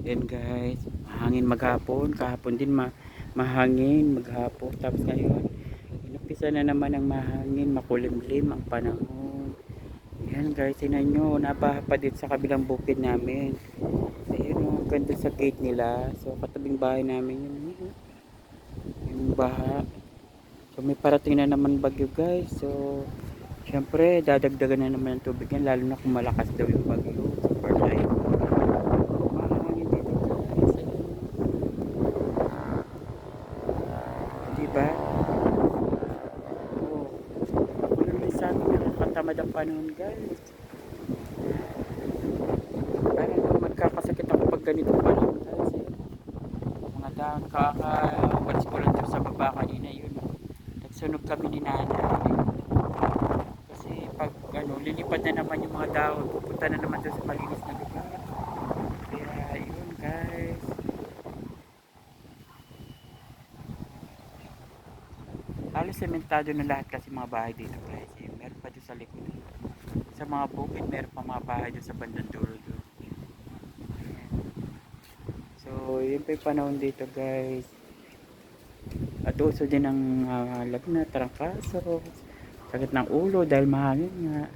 Yan guys, mahangin maghapon, kahapon din mahangin maghapon, tapos ngayon inumpisa na naman ang mahangin, makulimlim ang panahon. Yan guys, tinan nyo, nabaha pa dito sa kabilang bukid namin. Ayun o, ganda sa gate nila. So katabing bahay namin yun, yung baha. So may parating na naman bagyo guys. So syempre dadagdagan na naman ang tubig yan, lalo na kung malakas daw yung bagyo. Super light. Mahangin dito guys. Diba? Oh, ako naman sa akin nakakatamad ang panahon guys. Parang magkakasakit ako pag ganito panahon guys. Mga dahon kakawalis ko lang doon sa baba kanina yun. Nagsunog kami ni nanay. Kasi pag lilipad na naman yung mga dahon, pupunta na naman doon sa malinis na lugar. Kaya yun guys. Halos sementado na lahat kasi mga bahay dito guys. Meron pa doon sa likod. Sa mga bukid, meron pa mga bahay doon sa bandang dulo doon. So, yun pa yung panahon dito guys. At uso din ang lagnat, trangkaso, sakit ng ulo dahil mahangin nga.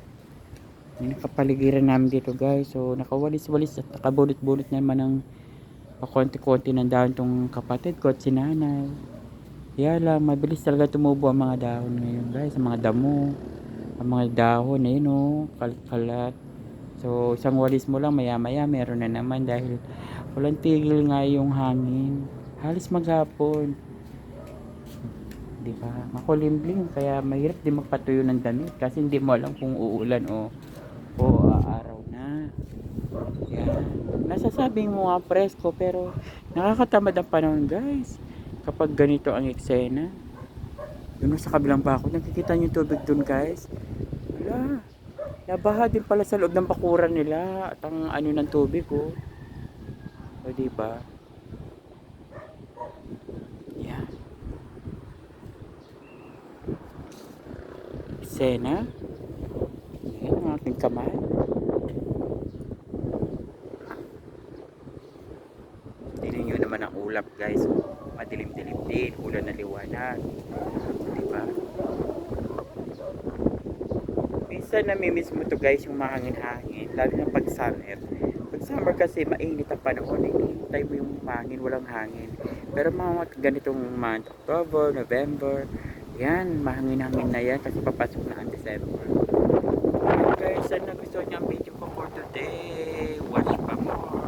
Yung nakapaligiran namin dito guys. So, nakawalis-walis at nakabulot-bulot naman ng pakonti-konti ng dahon tong kapatid ko at si nanay. Kaya lang, mabilis talaga tumubo ang mga dahon ngayon guys. Ang mga damo, ang mga dahon, ayun o, kalat-kalat. So, isang walis mo lang, maya-maya meron na naman dahil walang tigil nga yung hangin. Halos maghapon. Di ba? Makulimlim, kaya mahirap din magpatuyo ng damit kasi hindi mo alam kung uulan o aaraw na. Yan. Nasasabing mo nga presko pero nakakatamad ang panahon guys. Kapag ganito ang eksena. Yun sa kabilang bakod, nakikita niyo yung tubig dun guys. Wala. Nabaha din pala sa loob ng bakuran nila at ang ano ng tubig oh. O diba? Yan. Eksena. Yan ang aking kamay. Tingnan nyo naman ang ulap guys. Madilim-dilim din. Ulan na liwanag. Diba? Minsan namimiss mo to guys yung mahangin-hangin. Lalo na pag summer. Pag summer kasi mainit ang panahon. Hinihintay mo yung mahangin, walang hangin. Pero mga ganitong month, October, November, yan, mahangin-hangin na yan kasi papasok na ang December. Guys, sana gusto niyo ang video ko for today. Watch pa more.